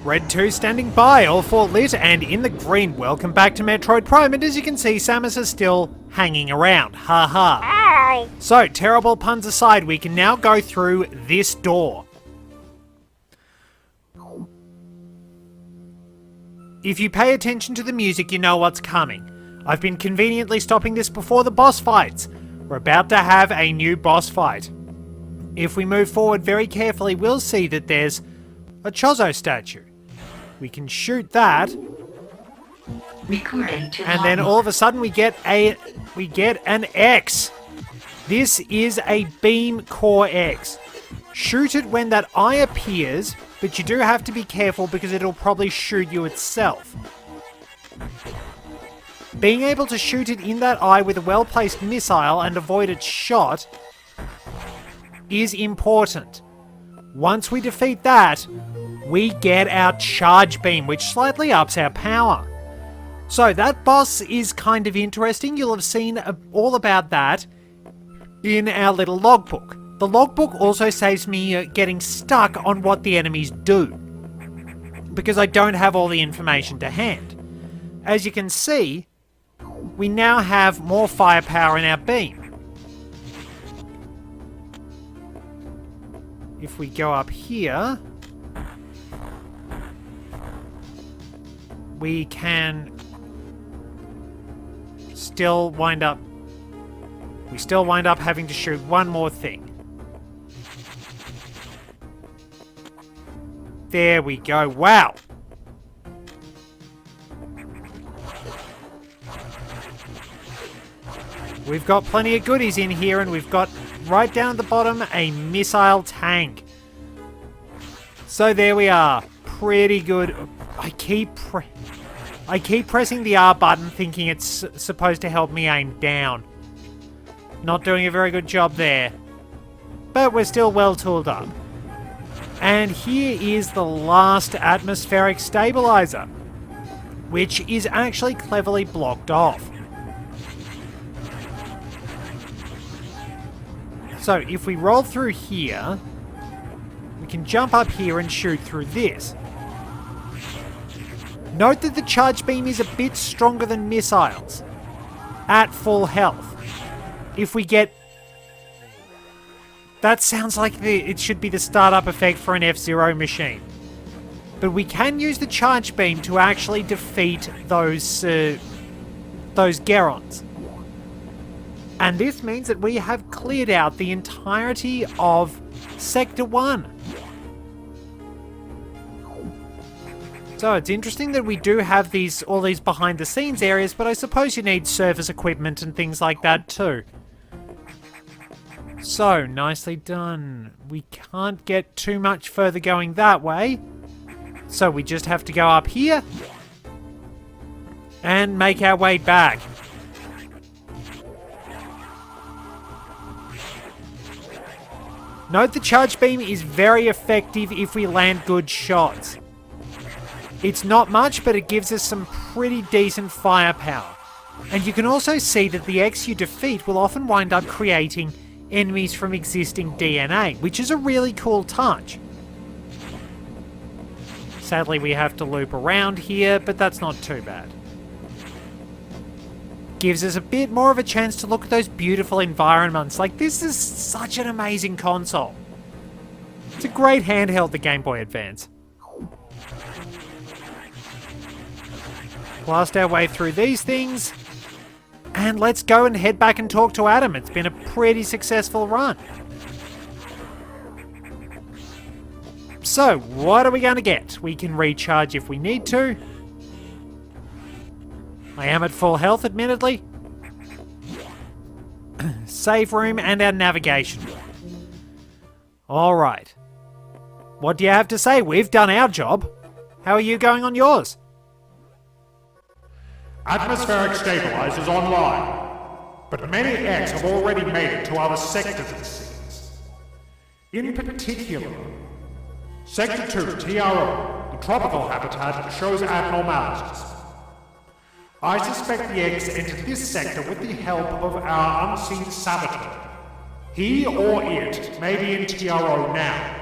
Red 2 standing by, all 4 lit, and in the green. Welcome back to Metroid Prime, and as you can see, Samus is still hanging around. Haha. Ow! So, terrible puns aside, we can now go through this door. If you pay attention to the music, you know what's coming. I've been conveniently stopping this before the boss fights. We're about to have a new boss fight. If we move forward very carefully, we'll see that there's a Chozo statue. We can shoot that, and then all of a sudden we get an X. This is a beam core X. Shoot it when that eye appears, but you do have to be careful because it'll probably shoot you itself. Being able to shoot it in that eye with a well-placed missile and avoid its shot is important. Once we defeat that, we get our charge beam, which slightly ups our power. So that boss is kind of interesting. You'll have seen all about that in our little logbook. The logbook also saves me getting stuck on what the enemies do, because I don't have all the information to hand. As you can see, we now have more firepower in our beam. If we go up here, we can still wind up... We still wind up having to shoot one more thing. There we go. Wow! We've got plenty of goodies in here, and we've got, right down at the bottom, a missile tank. So there we are. Pretty good. I keep pressing the R button thinking it's supposed to help me aim down. Not doing a very good job there. But we're still well tooled up. And here is the last atmospheric stabilizer, which is actually cleverly blocked off. So if we roll through here, we can jump up here and shoot through this. Note that the charge beam is a bit stronger than missiles at full health. If we get... That sounds like it should be the startup effect for an F-Zero machine. But we can use the charge beam to actually defeat those Gerons. And this means that we have cleared out the entirety of Sector 1. So it's interesting that we do have all these behind the scenes areas, but I suppose you need surface equipment and things like that too. So, nicely done. We can't get too much further going that way. So we just have to go up here and make our way back. Note the charge beam is very effective if we land good shots. It's not much, but it gives us some pretty decent firepower. And you can also see that the X you defeat will often wind up creating enemies from existing DNA, which is a really cool touch. Sadly, we have to loop around here, but that's not too bad. Gives us a bit more of a chance to look at those beautiful environments. Like, this is such an amazing console. It's a great handheld, the Game Boy Advance. Blast our way through these things. And let's go and head back and talk to Adam. It's been a pretty successful run. So, what are we going to get? We can recharge if we need to. I am at full health, admittedly. Save room and our navigation. Alright. What do you have to say? We've done our job. How are you going on yours? Atmospheric stabilizers online, but many X have already made it to other sectors it seems. In particular, Sector 2 TRO, the tropical habitat, shows abnormalities. I suspect the X entered this sector with the help of our unseen saboteur. He or it may be in TRO now.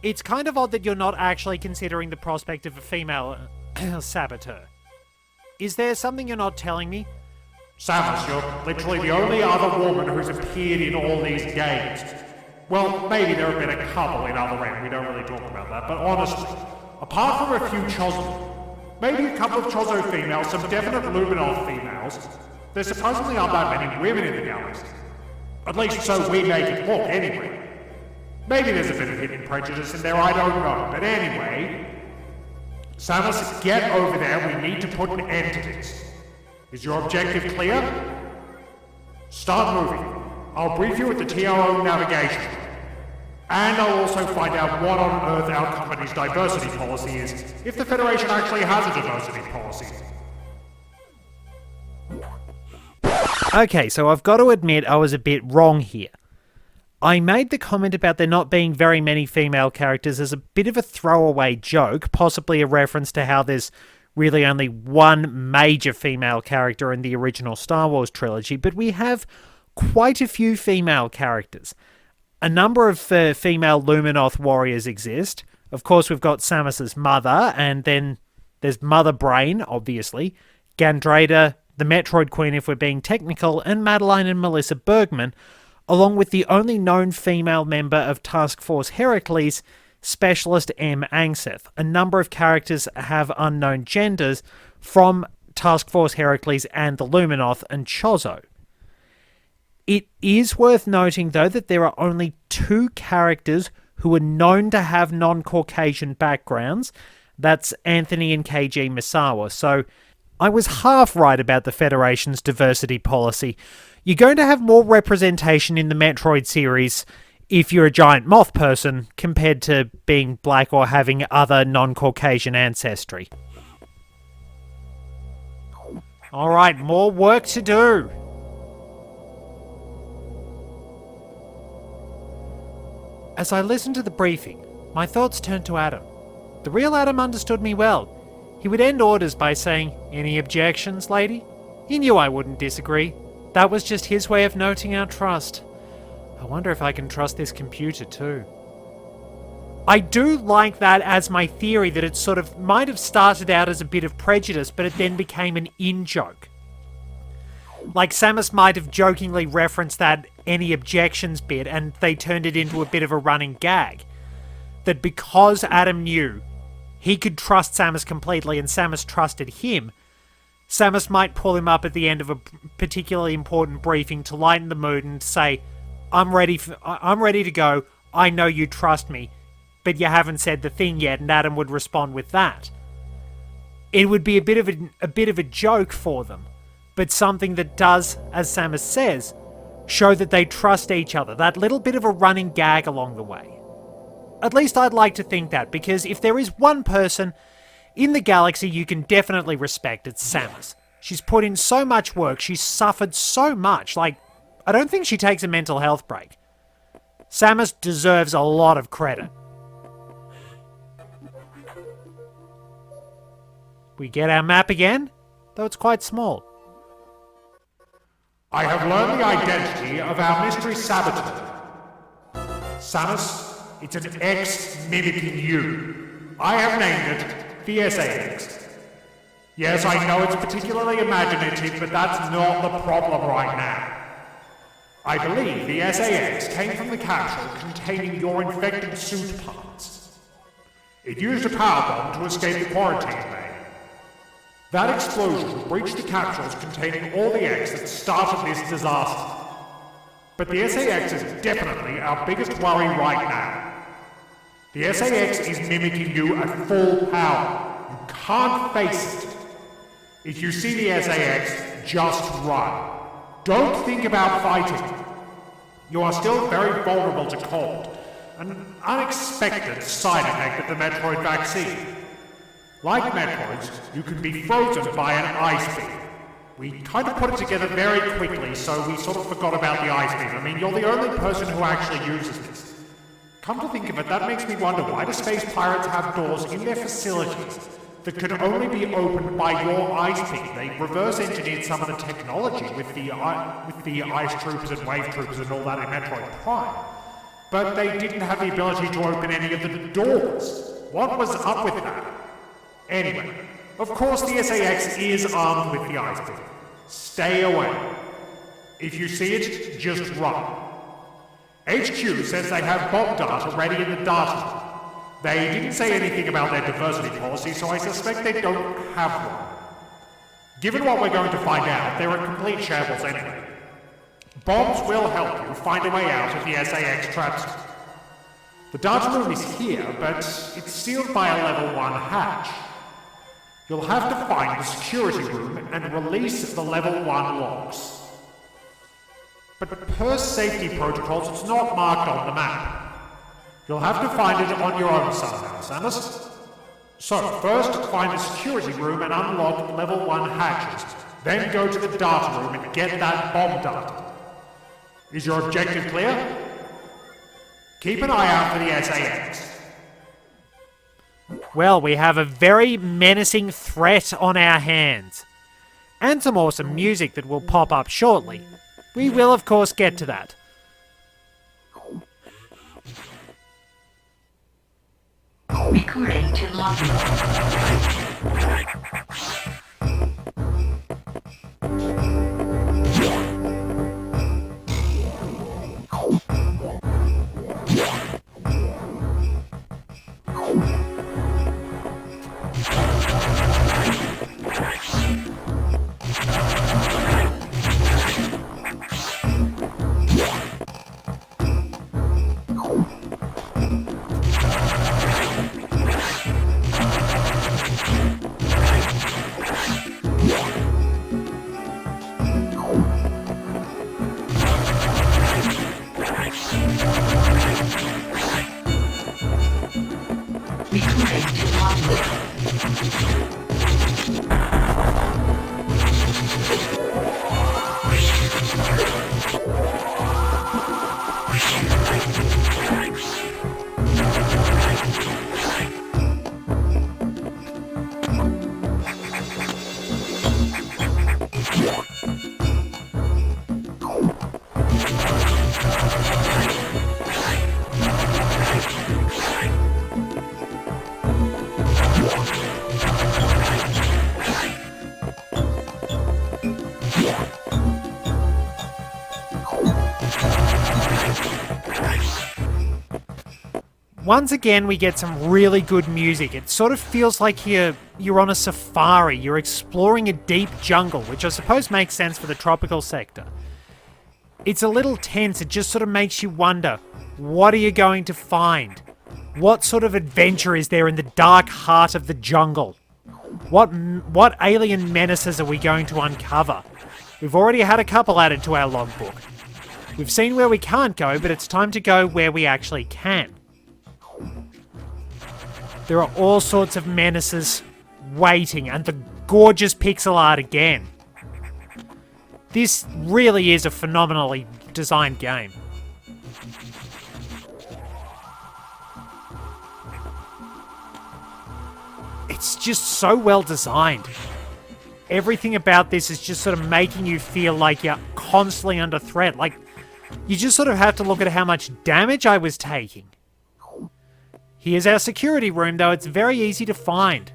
It's kind of odd that you're not actually considering the prospect of a female saboteur. Is there something you're not telling me? Samus, you're literally the only other woman who's appeared in all these games. Well, maybe there have been a couple in other end, we don't really talk about that, but honestly, apart from a few Chozo, maybe a couple of Chozo females, some definite Luminoth females, there surprisingly aren't that many women in the galaxy. At least so we make it look, anyway. Maybe there's a bit of hidden prejudice in there, I don't know, but anyway... Samus, get over there, we need to put an end to this. Is your objective clear? Start moving. I'll brief you with the TRO navigation. And I'll also find out what on earth our company's diversity policy is, if the Federation actually has a diversity policy. Okay, so I've got to admit I was a bit wrong here. I made the comment about there not being very many female characters as a bit of a throwaway joke, possibly a reference to how there's really only one major female character in the original Star Wars trilogy, but we have quite a few female characters. A number of female Luminoth warriors exist. Of course, we've got Samus's mother, and then there's Mother Brain, obviously, Gandrada, the Metroid Queen if we're being technical, and Madeline and Melissa Bergman, along with the only known female member of Task Force Heracles, Specialist M. Angseth. A number of characters have unknown genders from Task Force Heracles and the Luminoth and Chozo. It is worth noting, though, that there are only 2 characters who are known to have non-Caucasian backgrounds. That's Anthony and KG Misawa. So I was half right about the Federation's diversity policy. You're going to have more representation in the Metroid series if you're a giant moth person compared to being black or having other non-Caucasian ancestry. Alright, more work to do. As I listened to the briefing, my thoughts turned to Adam. The real Adam understood me well. He would end orders by saying, "Any objections, lady?" He knew I wouldn't disagree. That was just his way of noting our trust. I wonder if I can trust this computer too. I do like that as my theory, that it sort of might have started out as a bit of prejudice, but it then became an in-joke. Like Samus might have jokingly referenced that "any objections" bit, and they turned it into a bit of a running gag. That because Adam knew he could trust Samus completely and Samus trusted him, Samus might pull him up at the end of a particularly important briefing to lighten the mood and say, I'm ready to go, I know you trust me, but you haven't said the thing yet," and Adam would respond with that. It would be a bit of a joke for them, but something that does, as Samus says, show that they trust each other, that little bit of a running gag along the way. At least I'd like to think that, because if there is one person in the galaxy you can definitely respect, it's Samus. She's put in so much work, she's suffered so much, I don't think she takes a mental health break. Samus deserves a lot of credit. We get our map again, though it's quite small. I have learned the identity of our mystery saboteur. Samus, it's an X mimicking you. I have named it the SAX. Yes, I know it's particularly imaginative, but that's not the problem right now. I believe the SAX came from the capsule containing your infected suit parts. It used a power bomb to escape the quarantine bay. That explosion breached the capsules containing all the X that started this disaster. But the SAX is definitely our biggest worry right now. The SAX is mimicking you at full power. You can't face it. If you see the SAX, just run. Don't think about fighting. You are still very vulnerable to cold, an unexpected side effect of the Metroid vaccine. Like Metroids, you can be frozen by an ice beam. We kind of put it together very quickly, so we sort of forgot about the ice beam. I mean, you're the only person who actually uses this. Come to think of it, that makes me wonder, why do space pirates have doors in their facilities that can only be opened by your ice beam? They reverse engineered some of the technology with the ice troopers and wave troopers and all that in Metroid Prime. but they didn't have the ability to open any of the doors. What was up with that? Anyway, of course the SAX is armed with the ice beam. Stay away. If you see it, just run. HQ says they have bomb data ready in the data room. They didn't say anything about their diversity policy, so I suspect they don't have one. Given what we're going to find out, they're a complete shambles anyway. Bombs will help you find a way out of the SAX traps. The data room is here, but it's sealed by a level 1 hatch. You'll have to find the security room and release the level 1 locks. But per safety protocols, it's not marked on the map. You'll have to find it on your own somehow, Samus. So, first find the security room and unlock level 1 hatches. Then go to the data room and get that bomb data. Is your objective clear? Keep an eye out for the SAX. Well, we have a very menacing threat on our hands. And some awesome music that will pop up shortly. We will, of course, get to that. Recording to London. Once again, we get some really good music. It sort of feels like you're on a safari. You're exploring a deep jungle, which I suppose makes sense for the tropical sector. It's a little tense. It just sort of makes you wonder, what are you going to find? What sort of adventure is there in the dark heart of the jungle? What alien menaces are we going to uncover? We've already had a couple added to our logbook. We've seen where we can't go, but it's time to go where we actually can. There are all sorts of menaces waiting, and the gorgeous pixel art again. This really is a phenomenally designed game. It's just so well designed. Everything about this is just sort of making you feel like you're constantly under threat. Like, you just sort of have to look at how much damage I was taking. Here's our security room, though. It's very easy to find.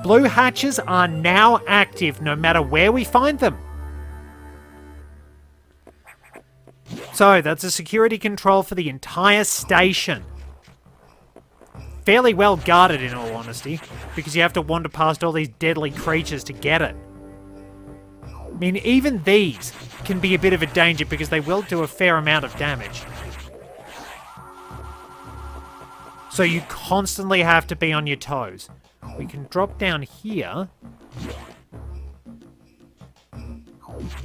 Blue hatches are now active no matter where we find them. So, that's a security control for the entire station. Fairly well guarded, in all honesty, because you have to wander past all these deadly creatures to get it. I mean, even these can be a bit of a danger because they will do a fair amount of damage. So you constantly have to be on your toes. We can drop down here.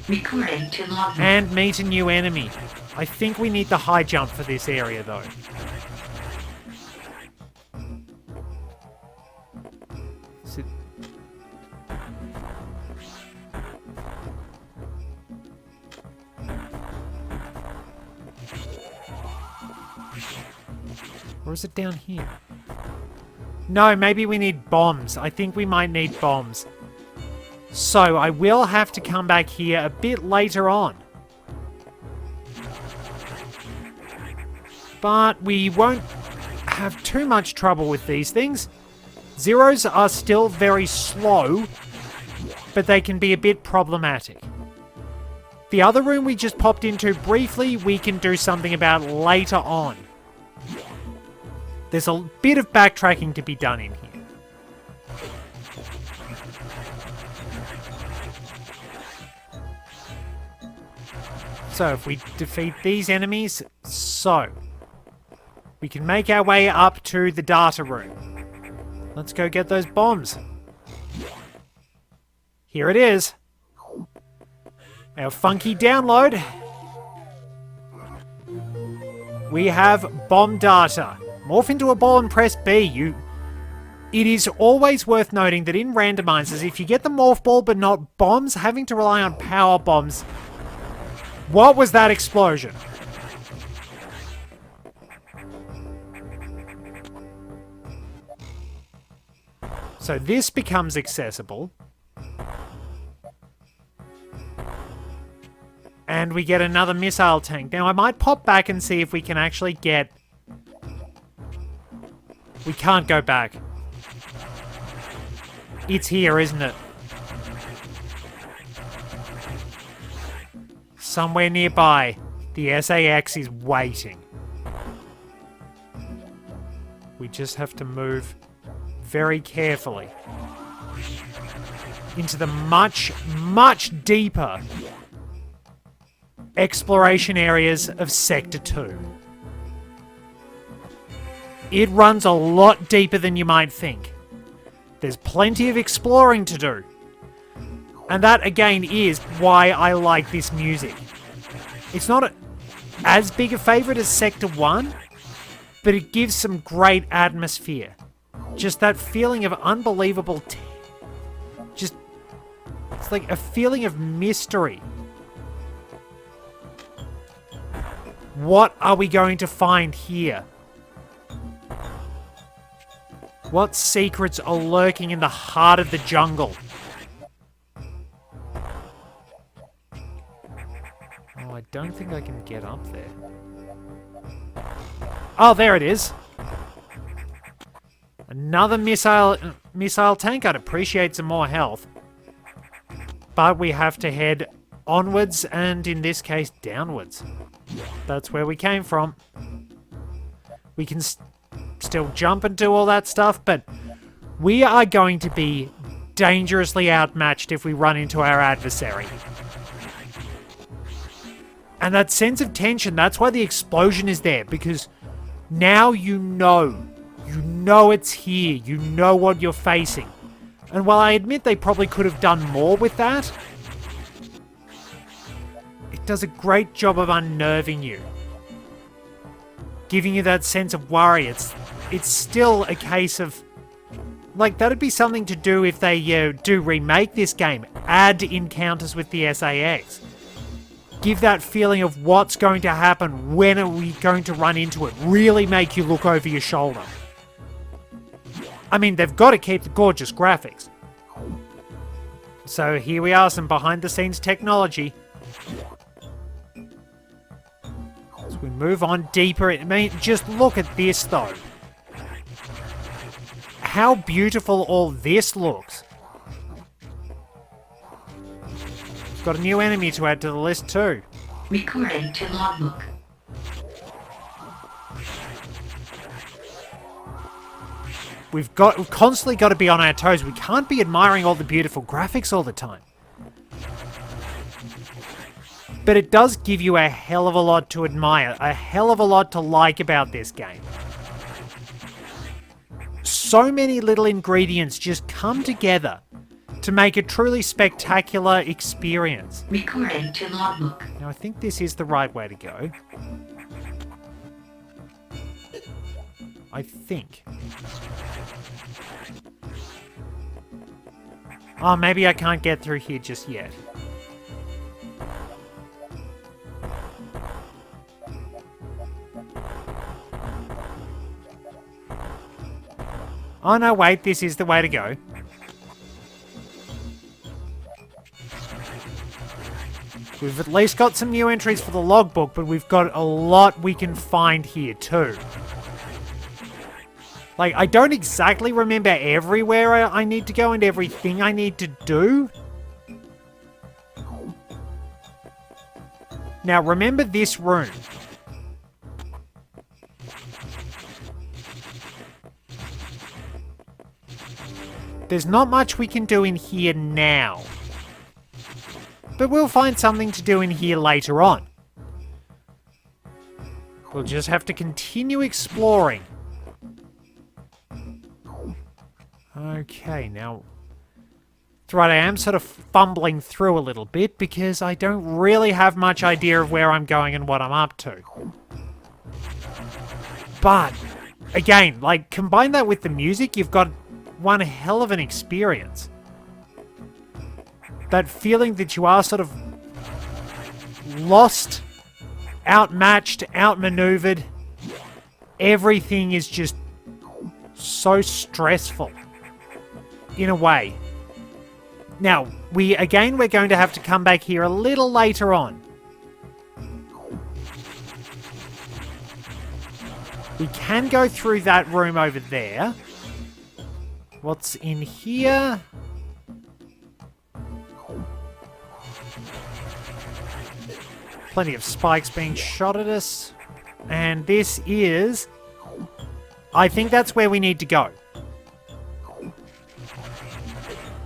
Recording to London. And meet a new enemy. I think we need the high jump for this area, though. So or is it down here? No, maybe we need bombs. I think we might need bombs. So I will have to come back here a bit later on. But we won't have too much trouble with these things. Zeros are still very slow, but they can be a bit problematic. The other room we just popped into briefly, we can do something about later on. There's a bit of backtracking to be done in here. So if we defeat these enemies, we can make our way up to the data room. Let's go get those bombs. Here it is. Our funky download. We have bomb data. Morph into a ball and press B. It is always worth noting that in randomizers, if you get the morph ball but not bombs, having to rely on power bombs. What was that explosion? So this becomes accessible. And we get another missile tank. Now I might pop back and see if we can actually get... We can't go back. It's here, isn't it? Somewhere nearby, the SAX is waiting. We just have to move very carefully into the much, much deeper exploration areas of Sector 2. It runs a lot deeper than you might think. There's plenty of exploring to do. And that, again, is why I like this music. It's not as big a favourite as Sector 1, but it gives some great atmosphere. Just that feeling of unbelievable... it's like a feeling of mystery. What are we going to find here? What secrets are lurking in the heart of the jungle? Oh, I don't think I can get up there. Oh, there it is. Another missile tank. I'd appreciate some more health. But we have to head onwards and, in this case, downwards. That's where we came from. We can still jump and do all that stuff, but we are going to be dangerously outmatched if we run into our adversary. And that sense of tension, that's why the explosion is there, because now you know it's here, you know what you're facing. And while I admit they probably could have done more with that, it does a great job of unnerving you. Giving you that sense of worry. It's still a case of... Like, that'd be something to do if they do remake this game. Add encounters with the SAX. Give that feeling of what's going to happen, when are we going to run into it. Really make you look over your shoulder. I mean, they've got to keep the gorgeous graphics. So here we are, some behind-the-scenes technology. As we move on deeper, I mean, just look at this, though. How beautiful all this looks. We've got a new enemy to add to the list, too. Recording to logbook. We've constantly got to be on our toes. We can't be admiring all the beautiful graphics all the time. But it does give you a hell of a lot to admire, a hell of a lot to like about this game. So many little ingredients just come together to make a truly spectacular experience. Recording to logbook. Now, I think this is the right way to go. I think. Oh, maybe I can't get through here just yet. Oh no, wait, this is the way to go. We've at least got some new entries for the logbook, but we've got a lot we can find here too. Like, I don't exactly remember everywhere I need to go and everything I need to do. Now, remember this room. There's not much we can do in here now. But we'll find something to do in here later on. We'll just have to continue exploring. Okay, now... That's right, I am sort of fumbling through a little bit because I don't really have much idea of where I'm going and what I'm up to. But, again, like, combine that with the music, you've got one hell of an experience. That feeling that you are sort of lost, outmatched, outmaneuvered. Everything is just so stressful. In a way. Now, we're going to have to come back here a little later on. We can go through that room over there. What's in here? Plenty of spikes being shot at us. And this is... I think that's where we need to go.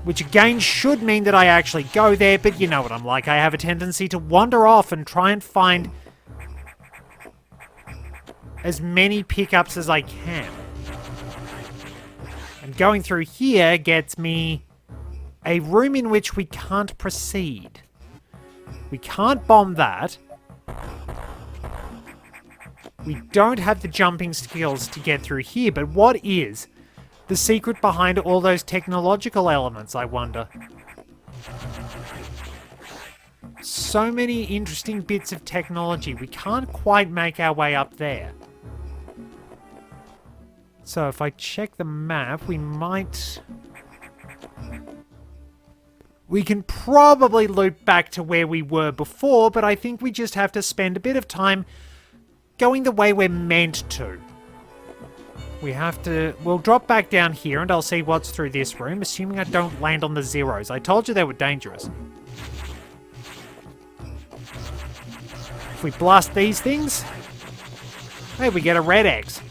Which again should mean that I actually go there, but you know what I'm like. I have a tendency to wander off and try and find as many pickups as I can. And going through here gets me a room in which we can't proceed. We can't bomb that. We don't have the jumping skills to get through here, but what is the secret behind all those technological elements, I wonder? So many interesting bits of technology. We can't quite make our way up there. So if I check the map, we might... We can probably loop back to where we were before, but I think we just have to spend a bit of time going the way we're meant to. We'll drop back down here and I'll see what's through this room, assuming I don't land on the zeros. I told you they were dangerous. If we blast these things, hey, we get a red X.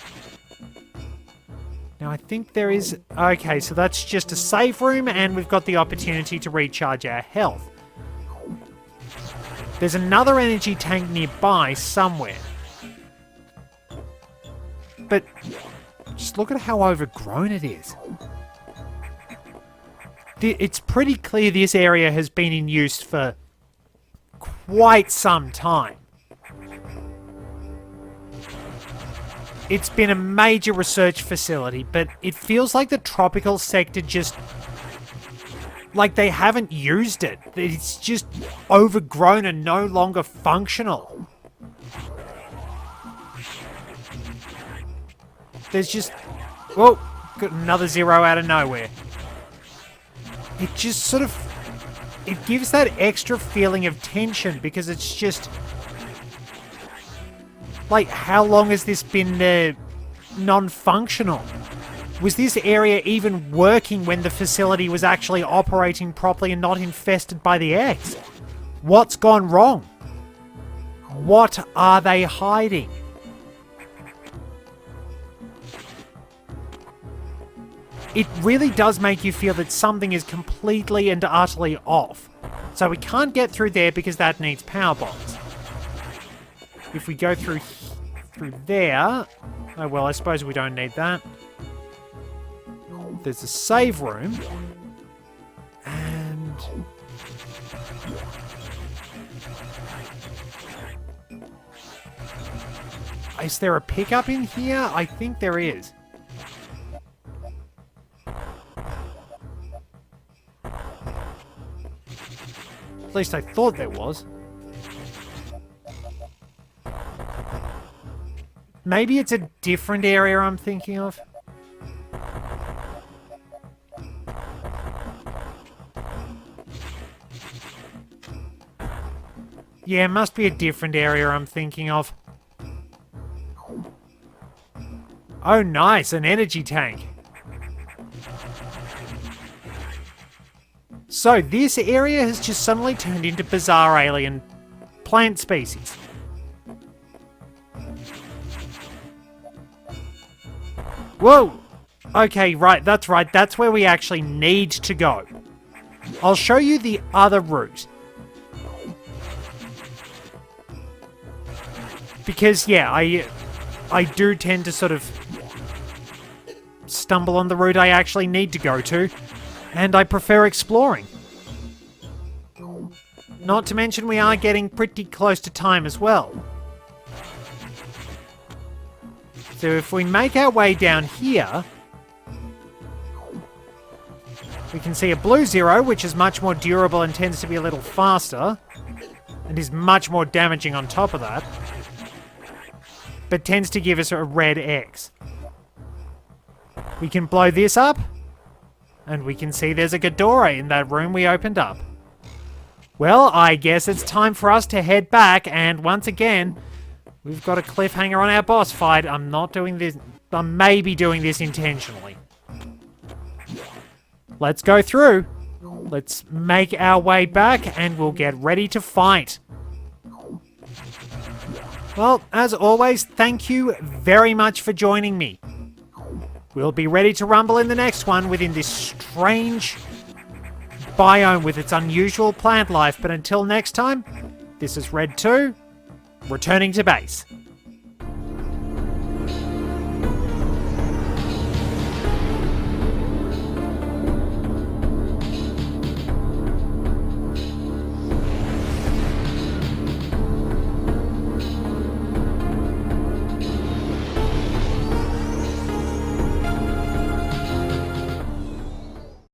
Now I think there is... Okay, so that's just a save room and we've got the opportunity to recharge our health. There's another energy tank nearby somewhere. But... just look at how overgrown it is. It's pretty clear this area has been in use for quite some time. It's been a major research facility, but it feels like the tropical sector just... like they haven't used it. It's just overgrown and no longer functional. There's just... whoa! Got another zero out of nowhere. It just sort of... it gives that extra feeling of tension because it's just... like, how long has this been non-functional? Was this area even working when the facility was actually operating properly and not infested by the X? What's gone wrong? What are they hiding? It really does make you feel that something is completely and utterly off. So we can't get through there because that needs power bombs. If we go through there... oh well, I suppose we don't need that. There's a save room. And... is there a pickup in here? I think there is. At least I thought there was. Maybe it's a different area I'm thinking of. Yeah, it must be a different area I'm thinking of. Oh, nice, an energy tank. So, this area has just suddenly turned into bizarre alien plant species. Whoa! Okay, right, that's right. That's where we actually need to go. I'll show you the other route. Because, yeah, I do tend to sort of stumble on the route I actually need to go to, and I prefer exploring. Not to mention we are getting pretty close to time as well. So if we make our way down here, we can see a blue zero, which is much more durable and tends to be a little faster, and is much more damaging on top of that, but tends to give us a red X. We can blow this up, and we can see there's a Ghidorah in that room we opened up. Well, I guess it's time for us to head back, and once again, we've got a cliffhanger on our boss fight. I'm not doing this. I may be doing this intentionally. Let's go through. Let's make our way back, and we'll get ready to fight. Well, as always, thank you very much for joining me. We'll be ready to rumble in the next one within this strange biome with its unusual plant life. But until next time, this is Red 2, returning to base.